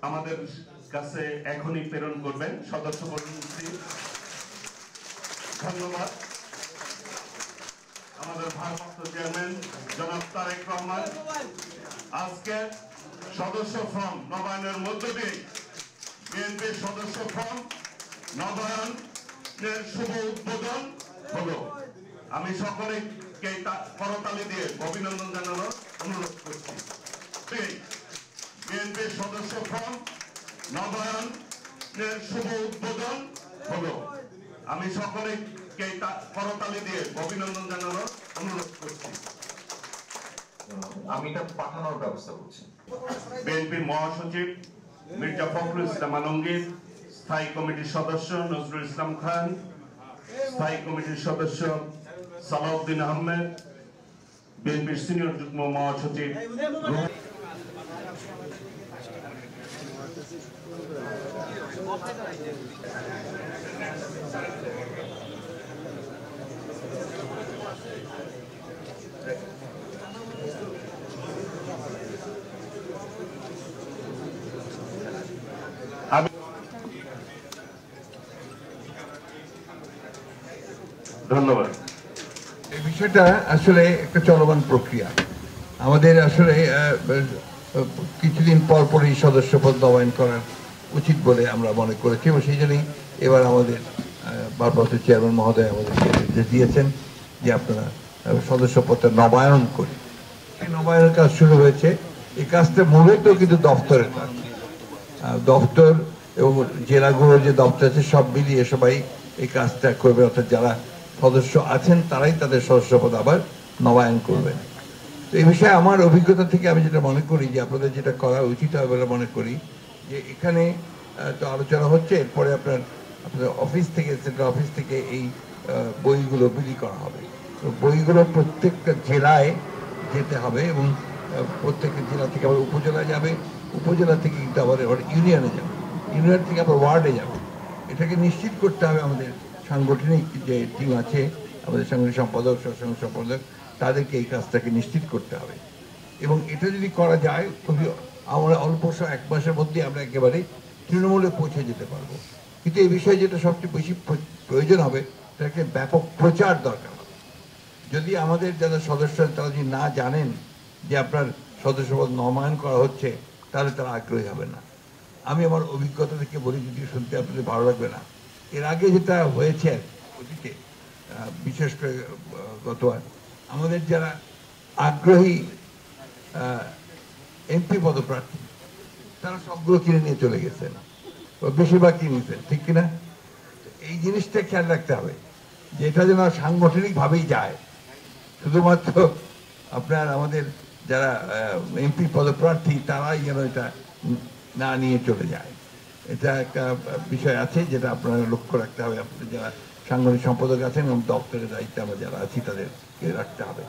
আমাদের কাছে এখনই প্রেরণ করবেন সদস্য মন্ত্রী। ধন্যবাদ। আমাদের ভারপ্রাপ্ত চেয়ারম্যান জনাব তারেক রহমান আজকে সদস্য ফর্ম নবায়নের মধ্য দিয়ে বিএনপির সদস্য ফর্ম নবায়নের শুভ উদ্বোধন হলো। আমি সকলকে করতালি দিয়ে অভিনন্দন জানানোর অনুরোধ করছি। বিএনপির সদস্য ফর্ম নবায়নের শুভ উদ্বোধন হলো। আমি সকলকে করতালি দিয়ে অভিনন্দন জানানোর অনুরোধ করছি। আমি এটা পাঠানোর ব্যবস্থা করছি। বিএনপির মহাসচিব মির্জা ফখরুল ইসলাম আলমগীর, স্থায়ী কমিটির সদস্য নজরুল ইসলাম খান, স্থায়ী কমিটির সদস্য সালাউদ্দিন আহমেদ, বিএনপির সিনিয়র যুগ্ম মহাসচিব ধন্যবাদ। এই বিষয়টা আসলে একটা চলমান প্রক্রিয়া। আমাদের আসলে কিছুদিন পর পরই সদস্যপদ নবায়ন করার উচিত বলে আমরা মনে করেছি এবং সেই জন্যই এবার আমাদের ভারপ্রাপ্ত চেয়ারম্যান মহোদয় আমাদেরকে নির্দেশ দিয়েছেন যে আপনারা সদস্যপদটা নবায়ন করি। এই নবায়নের কাজ শুরু হয়েছে। এই কাজটা মূলত কিন্তু দপ্তরের কাজ। দপ্তর এবং জেলাগুলোর যে দপ্তর আছে সব মিলিয়ে সবাই এই কাজটা করবে, অর্থাৎ যারা সদস্য আছেন তারাই তাদের সদস্যপদ আবার নবায়ন করবেন। তো এই বিষয়ে আমার অভিজ্ঞতা থেকে আমি যেটা মনে করি যে আপনাদের যেটা করা উচিত হবে বলে মনে করি যে এখানে তো আলোচনা হচ্ছে, এরপরে আপনাদের অফিস থেকে সেন্ট্রাল অফিস থেকে এই বইগুলো বিলি করা হবে। তো বইগুলো প্রত্যেকটা জেলায় যেতে হবে এবং প্রত্যেকটা জেলা থেকে আবার উপজেলায় যাবে, উপজেলা থেকে কিন্তু আবার ইউনিয়নে যাবে, ইউনিয়ন থেকে আবার ওয়ার্ডে যাবে। এটাকে নিশ্চিত করতে হবে আমাদের সাংগঠনিক যে টিম আছে, আমাদের সাংগঠনিক সম্পাদক, সহসাংগঠনিক সম্পাদক, তাদেরকে এই কাজটাকে নিশ্চিত করতে হবে। এবং এটা যদি করা যায় খুবই আমরা অল্প এক মাসের মধ্যে আমরা একেবারে তৃণমূলে পৌঁছে যেতে পারবো। কিন্তু এই বিষয়ে যেটা সবচেয়ে বেশি প্রয়োজন হবে সেটাকে ব্যাপক প্রচার দরকার হবে। যদি আমাদের যারা সদস্য তারা যদি না জানেন যে আপনার সদস্যপদ নবায়ন করা হচ্ছে তাহলে তারা আগ্রহী হবে না। আমি আমার অভিজ্ঞতা থেকে বলি, যদি শুনতে আপনাদের ভালো লাগবে না, এর আগে যেটা হয়েছে অতীতে, বিশেষ করে গতবার আমাদের যারা আগ্রহী এমপি পদপ্রার্থী তারা সবগুলো কিনে নিয়ে চলে গেছেন, বেশিরভাগ কিনেছেন, ঠিক কিনা? এই জিনিসটা খেয়াল রাখতে হবে যে এটা যেন সাংগঠনিকভাবেই যায়। শুধুমাত্র আপনার আমাদের যারা এমপি পদপ্রার্থী তারাই যেন এটা না নিয়ে চলে যায়। এটা একটা বিষয় আছে যেটা আপনারা লক্ষ্য রাখতে হবে। আপনাদের যারা সাংগঠনিক সম্পাদক আছেন এবং দপ্তরের দায়িত্বে আমরা যারা আছি তাদেরকে রাখতে হবে।